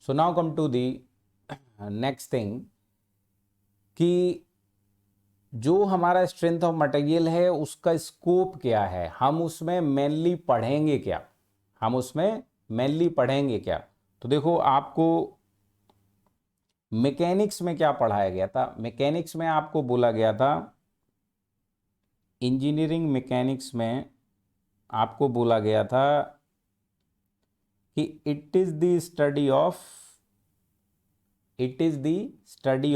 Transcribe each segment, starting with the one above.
So now come to the next thing कि जो हमारा स्ट्रेंथ ऑफ मटेरियल है उसका स्कोप क्या है, हम उसमें मेनली पढ़ेंगे क्या, हम उसमें मेनली पढ़ेंगे क्या। तो देखो आपको मैकेनिक्स में क्या पढ़ाया गया था, मैकेनिक्स में आपको बोला गया था, इंजीनियरिंग मैकेनिक्स में आपको बोला गया था कि it is the study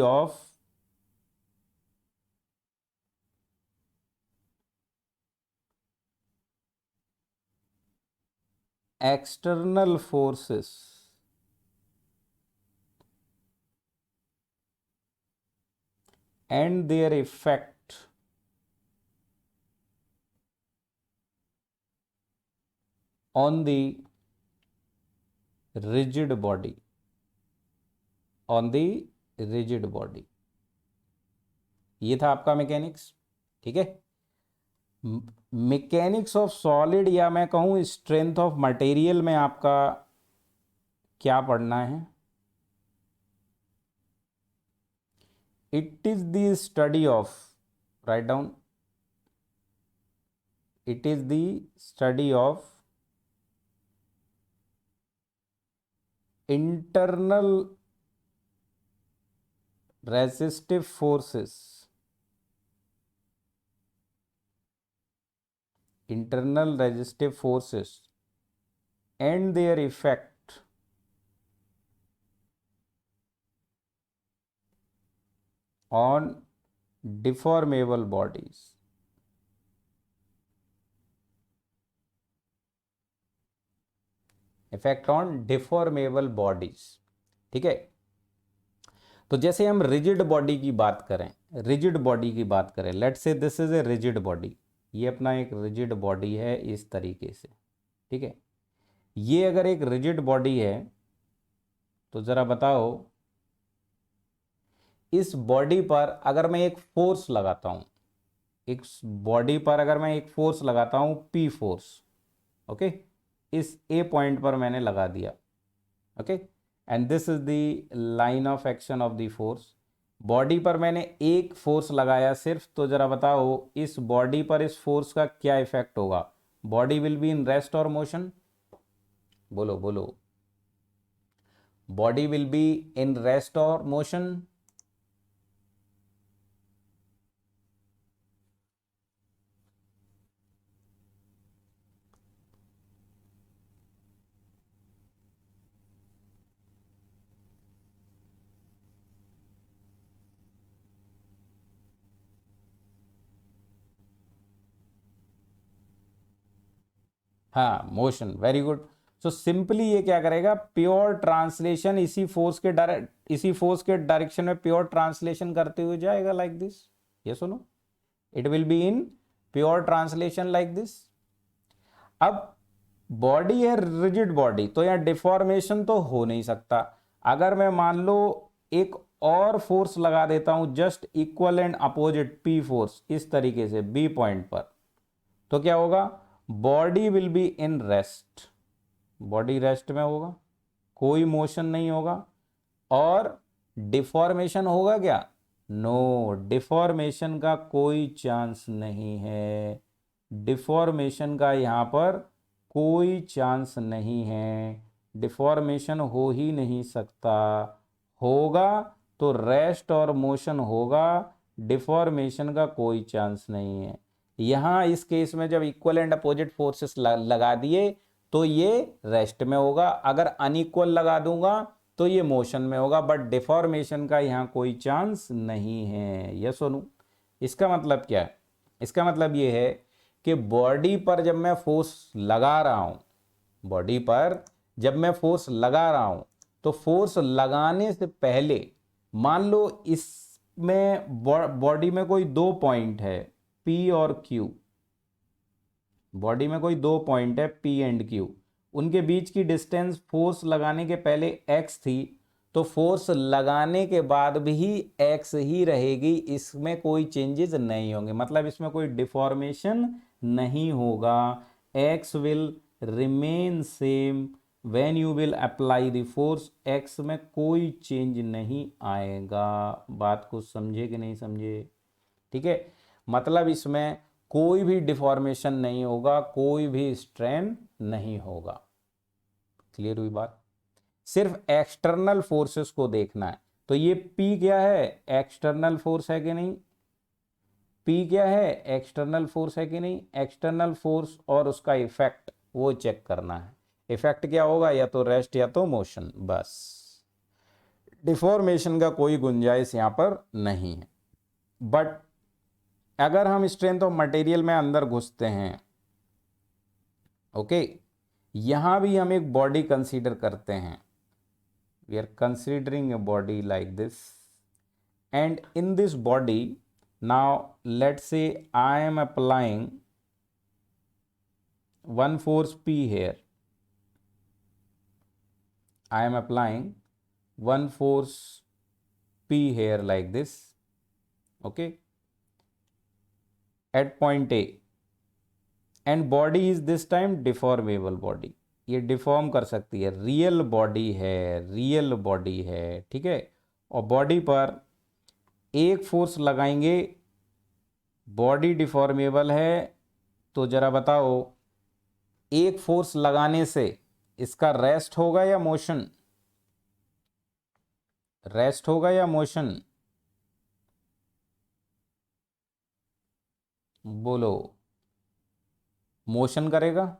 of external forces and their effect on the rigid body, on the rigid body। ये था आपका मैकेनिक्स। ठीक है, मैकेनिक्स ऑफ सॉलिड या मैं कहूं स्ट्रेंथ ऑफ मटेरियल में आपका क्या पढ़ना है, it is the study of, write down, it is the study of internal resistive forces, internal resistive forces and their effect on deformable bodies। Effect on deformable bodies. ठीक है, तो जैसे हम रिजिड बॉडी की बात करें, रिजिड बॉडी की बात करें, let's say this is a rigid body, ये अपना एक रिजिड बॉडी है इस तरीके से। ठीक है, ये अगर एक रिजिड बॉडी है तो ज़रा बताओ इस बॉडी पर अगर मैं एक फोर्स लगाता हूं, इस बॉडी पर अगर मैं एक फोर्स लगाता हूं पी फोर्स, ओके, इस ए पॉइंट पर मैंने लगा दिया, okay, and this is the line of action of the force. Body पर मैंने एक फोर्स लगाया सिर्फ, तो जरा बताओ इस बॉडी पर इस फोर्स का क्या इफेक्ट होगा, body will be in rest और मोशन, बोलो बोलो, body will be in rest और मोशन। हाँ, motion, very good. So simply ये क्या करेगा, प्योर ट्रांसलेशन इसी फोर्स के डायरेक्शन में प्योर ट्रांसलेशन करते हुए जाएगा लाइक दिस। ये सुनो, it will be in pure translation like this. अब बॉडी है रिजिड बॉडी, तो यहां डिफॉर्मेशन तो हो नहीं सकता। अगर मैं मान लो एक और फोर्स लगा देता हूं just equal and opposite P force इस तरीके से बी पॉइंट पर, तो क्या होगा, body will be in rest, body rest में होगा, कोई मोशन नहीं होगा, और डिफॉर्मेशन होगा क्या, नो, डिफॉर्मेशन का कोई चांस नहीं है, डिफॉर्मेशन का यहां पर कोई चांस नहीं है, डिफॉर्मेशन हो ही नहीं सकता, होगा तो रेस्ट और मोशन होगा, डिफॉर्मेशन का कोई चांस नहीं है। यहां इस केस में जब इक्वल एंड अपोजिट फोर्सेस लगा दिए तो ये रेस्ट में होगा, अगर अनइक्वल लगा दूंगा तो ये मोशन में होगा, बट डिफॉर्मेशन का यहां कोई चांस नहीं है। ये सुनो, इसका मतलब क्या है, इसका मतलब ये है कि बॉडी पर जब मैं फोर्स लगा रहा हूं, बॉडी पर जब मैं फोर्स लगा रहा हूं, तो फोर्स लगाने से पहले मान लो इसमें बॉडी में कोई दो पॉइंट है पी और क्यू, बॉडी में कोई दो पॉइंट है पी एंड क्यू, उनके बीच की डिस्टेंस फोर्स लगाने के पहले एक्स थी, तो फोर्स लगाने के बाद भी एक्स ही रहेगी, इसमें कोई चेंजेस नहीं होंगे, मतलब इसमें कोई डिफॉर्मेशन नहीं होगा, x will remain same when you will apply the force, x में कोई चेंज नहीं आएगा। बात को समझे कि नहीं समझे? ठीक है, मतलब इसमें कोई भी डिफॉर्मेशन नहीं होगा, कोई भी स्ट्रेन नहीं होगा। क्लियर हुई बात? सिर्फ एक्सटर्नल फोर्सेस को देखना है। तो ये P क्या है? एक्सटर्नल फोर्स है कि नहीं? P क्या है? एक्सटर्नल फोर्स है कि नहीं? एक्सटर्नल फोर्स और उसका इफेक्ट वो चेक करना है। इफेक्ट क्या होगा? या तो रेस्ट या तो मोशन, बस। डिफॉर्मेशन का कोई गुंजाइश यहां पर नहीं है। बट अगर हम स्ट्रेंथ ऑफ मटेरियल में अंदर घुसते हैं, ओके, यहां भी हम एक बॉडी कंसीडर करते हैं। We are considering a body like this, and in this body now let's say I am applying one force P here. I am applying one force P here like this, okay, at point A, and body is this time deformable body. ये deform कर सकती है, real body है, real body है, ठीक है। और body पर एक फोर्स लगाएंगे, बॉडी डिफॉर्मेबल है, तो जरा बताओ, एक फोर्स लगाने से इसका रेस्ट होगा या मोशन? रेस्ट होगा या मोशन? बोलो। मोशन करेगा।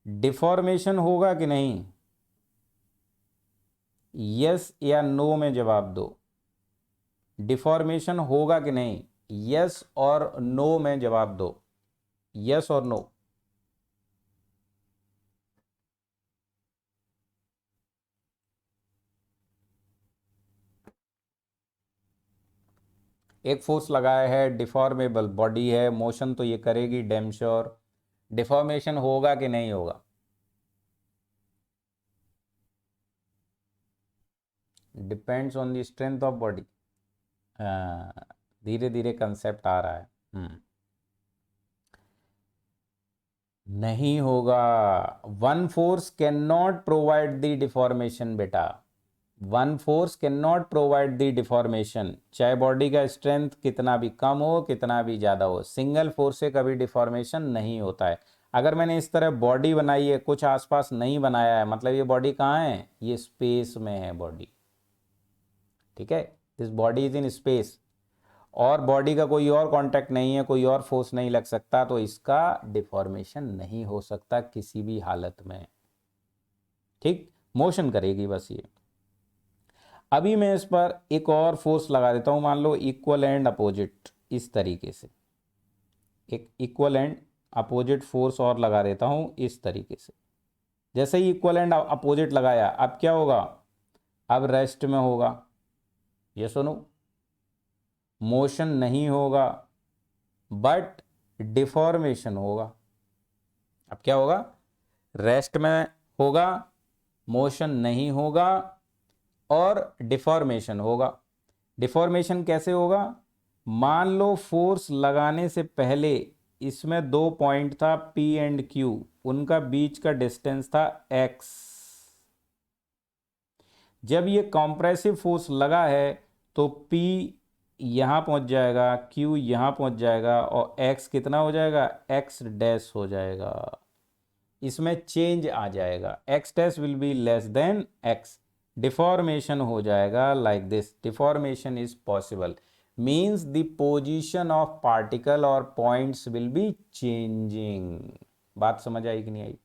डिफॉर्मेशन होगा कि नहीं? यस या नो में जवाब दो। डिफॉर्मेशन होगा कि नहीं? यस और नो में जवाब दो। यस और नो। एक फोर्स लगाया है, डिफॉर्मेबल बॉडी है, मोशन तो ये करेगी डैम श्योर। डिफॉर्मेशन होगा कि नहीं होगा? Depends on the strength of body. धीरे धीरे कंसेप्ट आ रहा है। नहीं होगा। One force can not provide the deformation बेटा। One force can not provide the deformation, चाहे बॉडी का स्ट्रेंथ कितना भी कम हो, कितना भी ज़्यादा हो, सिंगल फोर्स से कभी डिफॉर्मेशन नहीं होता है। अगर मैंने इस तरह बॉडी बनाई है, कुछ आसपास नहीं बनाया है, मतलब ये बॉडी कहाँ है? ये स्पेस में है बॉडी, ठीक है। This body is in space, और बॉडी का कोई और कांटेक्ट नहीं है, कोई और फोर्स नहीं लग सकता, तो इसका डिफॉर्मेशन नहीं हो सकता किसी भी हालत में, ठीक। मोशन करेगी बस ये। अभी मैं इस पर एक और फोर्स लगा देता हूं, मान लो इक्वल एंड अपोजिट, इस तरीके से एक इक्वल एंड अपोजिट फोर्स और लगा देता हूं इस तरीके से। जैसे ही इक्वल एंड अपोजिट लगाया, अब क्या होगा? अब रेस्ट में होगा। ये सुनो, मोशन नहीं होगा, बट डिफॉर्मेशन होगा। अब क्या होगा? रेस्ट में होगा, मोशन नहीं होगा, और डिफॉर्मेशन होगा। डिफॉर्मेशन कैसे होगा? मान लो फोर्स लगाने से पहले इसमें दो पॉइंट था P एंड Q, उनका बीच का डिस्टेंस था x। जब ये कॉम्प्रेसिव फोर्स लगा है तो P यहां पहुंच जाएगा, Q यहां पहुंच जाएगा, और x कितना हो जाएगा? x डैश हो जाएगा। इसमें चेंज आ जाएगा, x dash will be less than x। Deformation हो जाएगा like this. Deformation is possible, means the position of particle और पॉइंट्स विल बी चेंजिंग। बात समझ आई कि नहीं आई?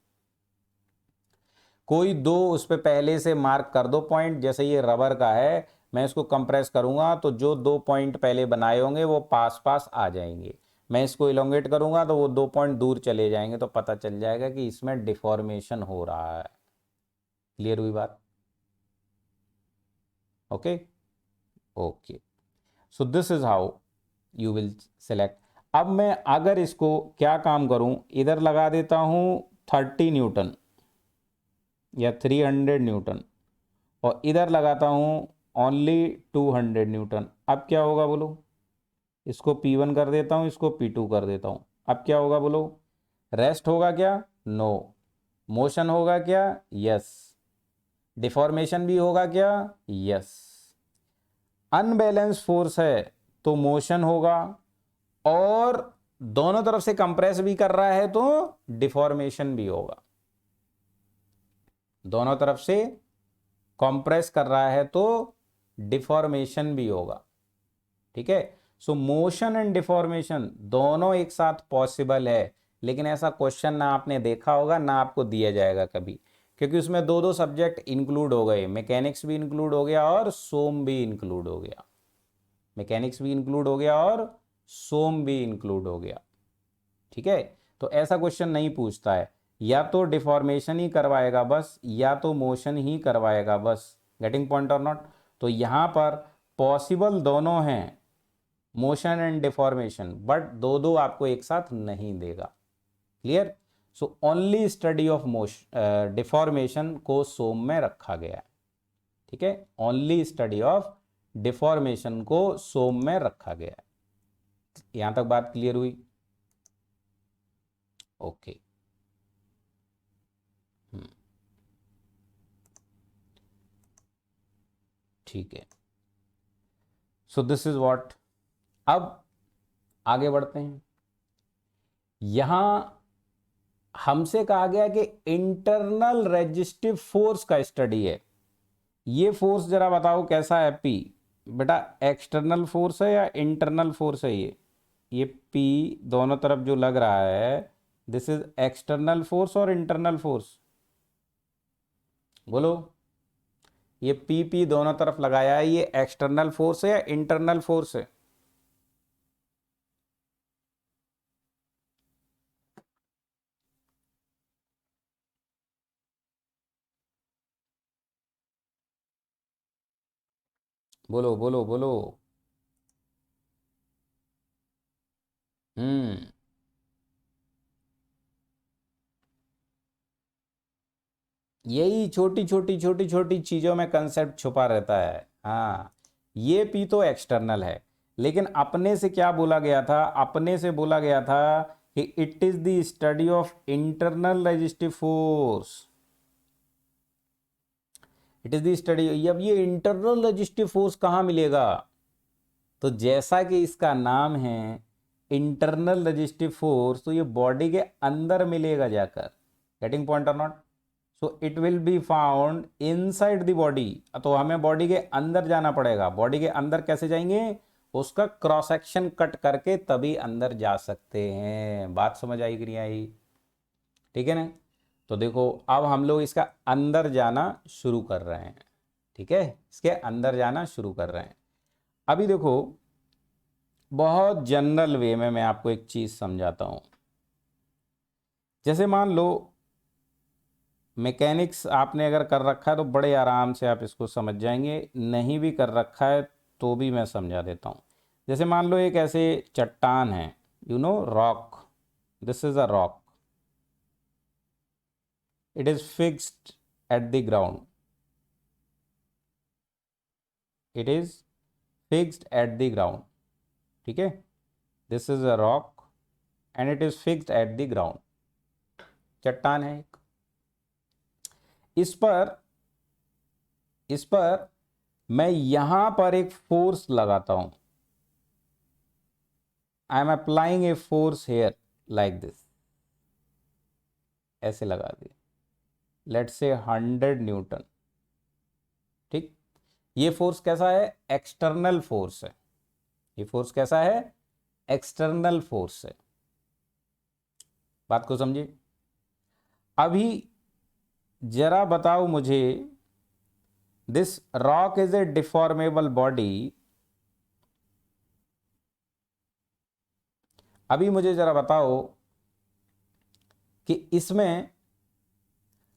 कोई दो उस पर पहले से मार्क कर दो पॉइंट, जैसे ये रबर का है, मैं इसको कंप्रेस करूंगा तो जो दो पॉइंट पहले बनाए होंगे वो पास पास आ जाएंगे। मैं इसको इलोंगेट करूंगा तो वो दो पॉइंट दूर चले जाएंगे, तो पता चल जाएगा कि इसमें डिफॉर्मेशन हो रहा है। क्लियर हुई बात? Okay okay, so this is how you will select. अब मैं अगर इसको क्या काम करूं, इधर लगा देता हूं 30 न्यूटन या 300 न्यूटन, और इधर लगाता हूं ओनली 200 न्यूटन। अब क्या होगा बोलो? इसको P1 कर देता हूं, इसको P2 कर देता हूं। अब क्या होगा बोलो? रेस्ट होगा क्या? नो। मोशन होगा क्या? यस। डिफॉर्मेशन भी होगा क्या? यस। अनबैलेंस फोर्स है तो मोशन होगा, और दोनों तरफ से कंप्रेस भी कर रहा है तो डिफॉर्मेशन भी होगा। दोनों तरफ से कंप्रेस कर रहा है तो डिफॉर्मेशन भी होगा। ठीक है, सो मोशन एंड डिफॉर्मेशन दोनों एक साथ पॉसिबल है, लेकिन ऐसा क्वेश्चन ना आपने देखा होगा ना आपको दिया जाएगा कभी, क्योंकि उसमें दो दो सब्जेक्ट इंक्लूड हो गए, मैकेनिक्स भी इंक्लूड हो गया और सोम भी इंक्लूड हो गया। मैकेनिक्स भी इंक्लूड हो गया और सोम भी इंक्लूड हो गया। ठीक है, तो ऐसा क्वेश्चन नहीं पूछता है, या तो डिफॉर्मेशन ही करवाएगा बस, या तो मोशन ही करवाएगा बस। गेटिंग पॉइंट और नॉट? तो यहां पर पॉसिबल दोनों हैं, मोशन एंड डिफॉर्मेशन, बट दो दो आपको एक साथ नहीं देगा। Clear? So only study of motion deformation को सोम में रखा गया है। ठीक है, ओनली स्टडी ऑफ डिफॉर्मेशन को सोम में रखा गया है। यहां तक बात क्लियर हुई? ओके। ठीक है, सो दिस इज व्हाट। अब आगे बढ़ते हैं। यहां हमसे कहा गया कि इंटरनल रेजिस्टिव फोर्स का स्टडी है। ये फोर्स जरा बताओ कैसा है? पी बेटा एक्सटर्नल फोर्स है या इंटरनल फोर्स है? ये पी दोनों तरफ जो लग रहा है, दिस इज एक्सटर्नल फोर्स और इंटरनल फोर्स? बोलो, ये पी दोनों तरफ लगाया है, ये एक्सटर्नल फोर्स है या इंटरनल फोर्स है? बोलो बोलो बोलो। हम्म। यही छोटी छोटी छोटी छोटी चीजों में कंसेप्ट छुपा रहता है। हाँ, ये पी तो एक्सटर्नल है, लेकिन अपने से क्या बोला गया था? अपने से बोला गया था कि it is the study of internal resistive force. It is the study. अब ये इंटरनल रेजिस्टिव फोर्स कहाँ मिलेगा? तो जैसा कि इसका नाम है इंटरनल रेजिस्टिव फोर्स, तो ये बॉडी के अंदर मिलेगा जाकर। गेटिंग पॉइंट और not? So it will be found inside the body. तो हमें बॉडी के अंदर जाना पड़ेगा। बॉडी के अंदर कैसे जाएंगे? उसका क्रॉस सेक्शन कट करके तभी अंदर जा सकते हैं। बात समझ आई कि नहीं आई? ठीक है ना? तो देखो, अब हम लोग इसका अंदर जाना शुरू कर रहे हैं। ठीक है, इसके अंदर जाना शुरू कर रहे हैं। अभी देखो, बहुत जनरल वे में मैं आपको एक चीज समझाता हूं। जैसे मान लो मैकेनिक्स आपने अगर कर रखा है तो बड़े आराम से आप इसको समझ जाएंगे, नहीं भी कर रखा है तो भी मैं समझा देता हूँ। जैसे मान लो एक ऐसे चट्टान है, you know rock, this is a rock, it is fixed at the ground, it is fixed at the ground. ठीक है, this is a rock and it is fixed at the ground. चट्टान है एक, इस पर मैं यहां पर एक फोर्स लगाता हूं। I am applying a force here like this, ऐसे लगा दिया, लेट्स से 100 न्यूटन। ठीक, ये फोर्स कैसा है? एक्सटर्नल फोर्स है। ये फोर्स कैसा है? एक्सटर्नल फोर्स है। बात को समझिए। अभी जरा बताओ मुझे, this rock is a deformable body. अभी मुझे जरा बताओ कि इसमें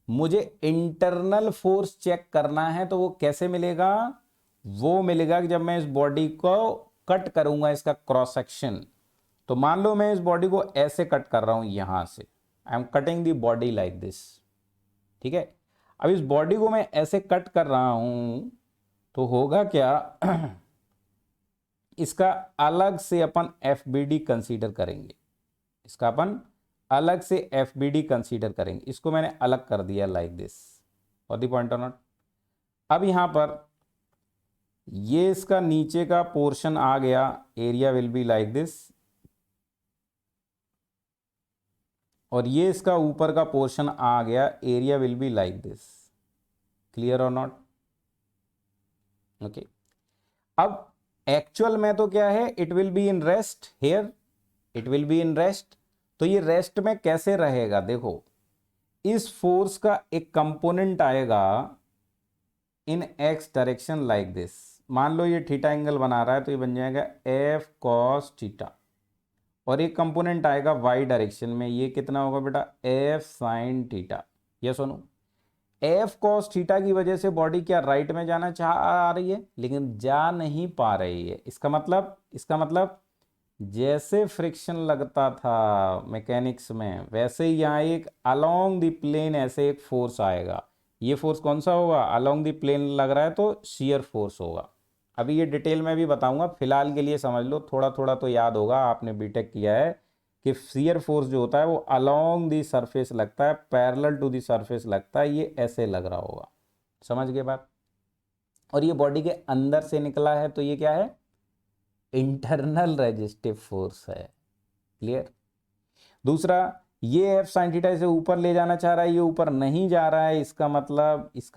मुझे इंटरनल फोर्स चेक करना है, तो वो कैसे मिलेगा? वो मिलेगा कि जब मैं इस बॉडी को कट करूंगा, इसका क्रॉस सेक्शन। तो मान लो मैं इस बॉडी को ऐसे कट कर रहा हूं, यहां से I am cutting the body like this. ठीक है, अब इस बॉडी को मैं ऐसे कट कर रहा हूं तो होगा क्या? इसका अलग से अपन एफ बी डी कंसीडर करेंगे। इसका अपन अलग से FBD कंसीडर करेंगे, इसको मैंने अलग कर दिया लाइक दिस, और दी पॉइंट और नॉट। अब यहां पर ये इसका नीचे का पोर्शन आ गया, area will be like this, और ये इसका ऊपर का पोर्शन आ गया, area will be like this. Clear और नॉट? ओके। अब एक्चुअल में तो क्या है, it will be in rest here, it will be in rest. तो ये रेस्ट में कैसे रहेगा, देखो इस फोर्स का एक कंपोनेंट आएगा इन एक्स डायरेक्शन लाइक दिस। मान लो ये थीटा एंगल बना रहा है, तो ये बन जाएगा एफ कॉस थीटा, और एक कंपोनेंट आएगा वाई डायरेक्शन में, ये कितना होगा बेटा, एफ साइन थीटा। ये सुनो, एफ कॉस थीटा की वजह से बॉडी क्या राइट में जाना चाह आ रही है, लेकिन जा नहीं पा रही है। इसका मतलब जैसे फ्रिक्शन लगता था मैकेनिक्स में, वैसे ही यहाँ एक अलोंग द प्लेन ऐसे एक फोर्स आएगा। ये फोर्स कौन सा होगा, अलोंग द प्लेन लग रहा है तो शियर फोर्स होगा। अभी ये डिटेल में भी बताऊंगा, फिलहाल के लिए समझ लो, थोड़ा थोड़ा तो याद होगा, आपने बीटेक किया है कि शियर फोर्स जो होता है वो अलोंग दी सरफेस लगता है, पैरेलल टू दी सरफेस लगता है, ये ऐसे लग रहा होगा। समझ गए बात? और ये बॉडी के अंदर से निकला है, तो ये क्या है, इंटरनल रेजिस्टिव फोर्स है। क्लियर? दूसरा, ये एफ साइन थीटा इसे ऊपर ले जाना चाह रहा है, ये ऊपर नहीं जा रहा है, इसका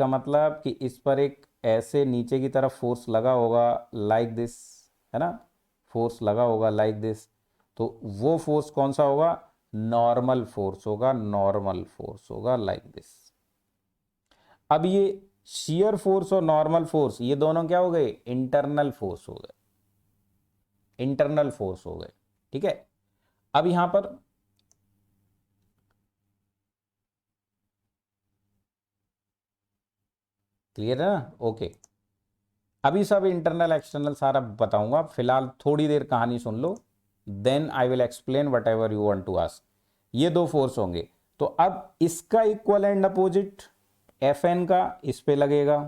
मतलब कि इस पर एक ऐसे नीचे की तरफ फोर्स लगा होगा लाइक दिस, है ना, फोर्स लगा होगा लाइक दिस। तो वो फोर्स कौन सा होगा, नॉर्मल फोर्स होगा, नॉर्मल फोर्स होगा लाइक दिस। अब ये शियर फोर्स और नॉर्मल फोर्स, ये दोनों क्या हो गए, इंटरनल फोर्स हो गए, इंटरनल फोर्स हो गए। ठीक है। अब यहां पर क्लियर है ना? ओके। अभी सब इंटरनल एक्सटर्नल सारा बताऊंगा, फिलहाल थोड़ी देर कहानी सुन लो, then I will explain whatever you want to ask. ये दो फोर्स होंगे, तो अब इसका equal and opposite F N का इस पे लगेगा,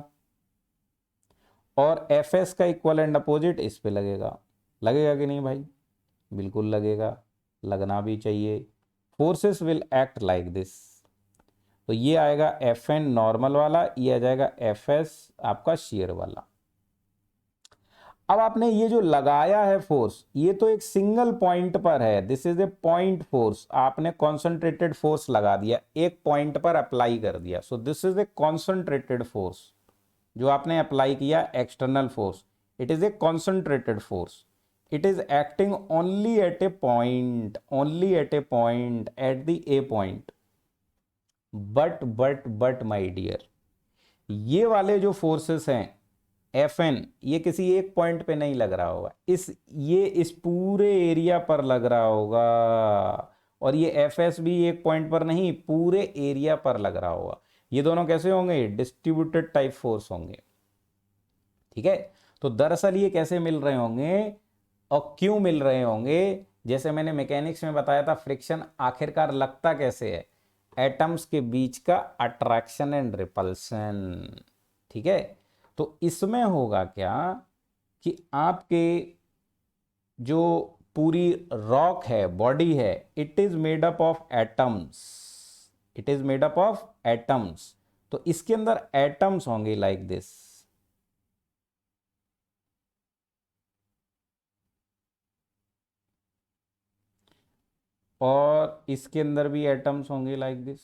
और एफ एस का इक्वल एंड अपोजिट इस पे लगेगा। लगेगा कि नहीं भाई? बिल्कुल लगेगा, लगना भी चाहिए। Forces will act like this. तो ये आएगा एफ एन नॉर्मल वाला, ये आ जाएगा एफ एस आपका शेयर वाला। अब आपने ये जो लगाया है फोर्स, ये तो एक सिंगल पॉइंट पर है, this is a point force. आपने कॉन्सेंट्रेटेड फोर्स लगा दिया, एक पॉइंट पर अप्लाई कर दिया, so this is a concentrated force जो आपने अप्लाई किया, external force. It is a concentrated force, it is acting only at a point, only at a point, at the a point. But my dear, ये वाले जो forces हैं F N, ये किसी एक पॉइंट पे नहीं लग रहा होगा, ये इस पूरे एरिया पर लग रहा होगा, और ये एफ एस भी एक पॉइंट पर नहीं, पूरे एरिया पर लग रहा होगा। ये दोनों कैसे होंगे, डिस्ट्रीब्यूटेड टाइप फोर्स होंगे। ठीक है। तो दरअसल ये कैसे मिल रहे होंगे और क्यों मिल रहे होंगे, जैसे मैंने मैकेनिक्स में बताया था, फ्रिक्शन आखिरकार लगता कैसे है, एटम्स के बीच का अट्रैक्शन एंड रिपल्सन। ठीक है। तो इसमें होगा क्या कि आपके जो पूरी रॉक है, बॉडी है, it is made up of atoms, it is made up of atoms. तो इसके अंदर एटम्स होंगे लाइक दिस, और इसके अंदर भी एटम्स होंगे लाइक दिस।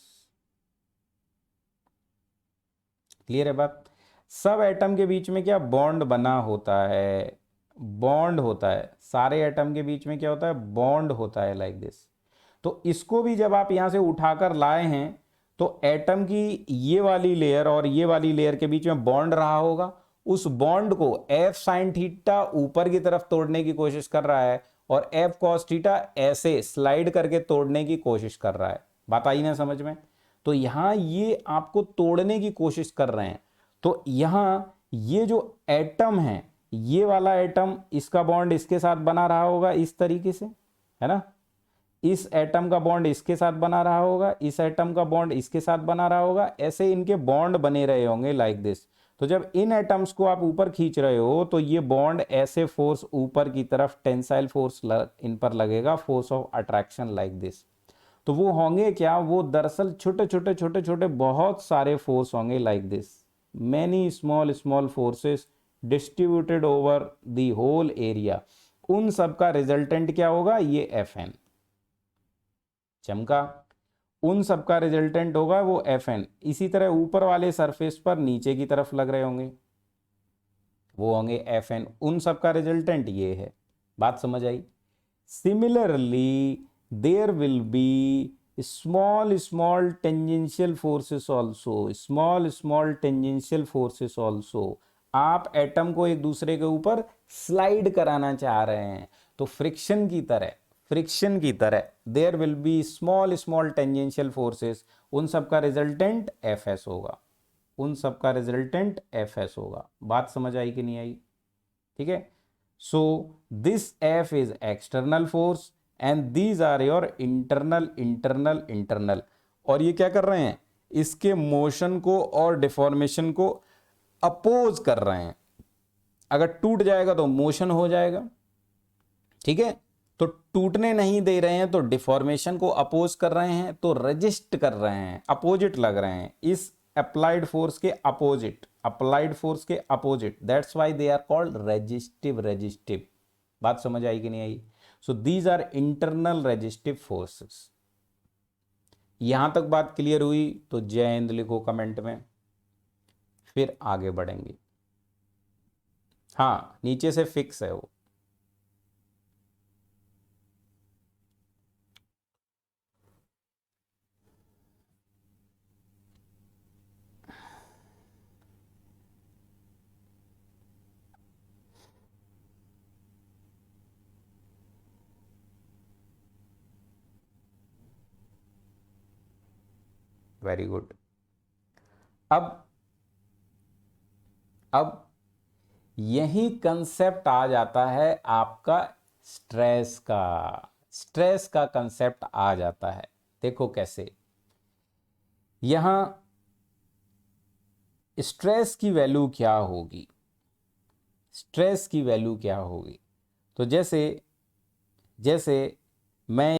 क्लियर है बात? सब एटम के बीच में क्या बॉन्ड बना होता है, बॉन्ड होता है, सारे एटम के बीच में क्या होता है, बॉन्ड होता है लाइक दिस। तो इसको भी जब आप यहां से उठाकर लाए हैं, तो एटम की ये वाली लेयर और ये वाली लेयर के बीच में बॉन्ड रहा होगा, उस बॉन्ड को एफ साइन थीटा ऊपर की तरफ तोड़ने की कोशिश कर रहा है, और एफ कॉस थीटा ऐसे स्लाइड करके तोड़ने की कोशिश कर रहा है। बात आई ना समझ में? तो यहां ये आपको तोड़ने की कोशिश कर रहे हैं। तो यहां ये जो एटम है, ये वाला एटम, इसका बॉन्ड इसके साथ बना रहा होगा इस तरीके से, है ना, इस एटम का बॉन्ड इसके साथ बना रहा होगा, इस एटम का बॉन्ड इसके साथ बना रहा होगा, ऐसे इनके बॉन्ड बने रहे होंगे लाइक दिस। तो जब इन एटम्स को आप ऊपर खींच रहे हो, तो ये बॉन्ड ऐसे फोर्स ऊपर की तरफ टेंसाइल फोर्स इन पर लगेगा, force of attraction like this. तो वो होंगे क्या, वो दरअसल छोटे छोटे छोटे छोटे बहुत सारे फोर्स होंगे like this, many small small forces distributed over the whole area. उन सब का रिजल्टेंट क्या होगा, ये Fn। चमका, उन सब का रिजल्टेंट होगा वो Fn। इसी तरह ऊपर वाले सरफेस पर नीचे की तरफ लग रहे होंगे, वो होंगे Fn। उन सब का रिजल्टेंट ये है। बात समझ आई। Similarly there will be small small tangential forces also, small small tangential forces also. आप एटम को एक दूसरे के ऊपर स्लाइड कराना चाह रहे हैं, तो फ्रिक्शन की तरह, फ्रिक्शन की तरह there will be small small tangential forces, उन सब का रिजल्टेंट Fs होगा, उन सब का रिजल्टेंट Fs होगा। बात समझ आई कि नहीं आई? ठीक है। So this F is external force and these are your internal internal internal. और ये क्या कर रहे हैं, इसके मोशन को और डिफॉर्मेशन को अपोज कर रहे हैं। अगर टूट जाएगा तो मोशन हो जाएगा, ठीक है, तो टूटने नहीं दे रहे हैं तो डिफॉर्मेशन को अपोज कर रहे हैं, तो रजिस्ट कर रहे हैं, अपोजिट लग रहे हैं इस अप्लाइड फोर्स के अपोजिट, अप्लाइड फोर्स के opposite. That's why they are called resistive, resistive. बात समझ आई कि नहीं आई? So these are internal resistive forces. यहां तक बात क्लियर हुई तो जय हिंद लिखो कमेंट में, फिर आगे बढ़ेंगे। हाँ, नीचे से फिक्स है वो। Very good. अब अब यही कंसेप्ट आ जाता है आपका स्ट्रेस का, स्ट्रेस का कंसेप्ट आ जाता है। देखो कैसे, यहां स्ट्रेस की वैल्यू क्या होगी, स्ट्रेस की वैल्यू क्या होगी। तो जैसे जैसे मैं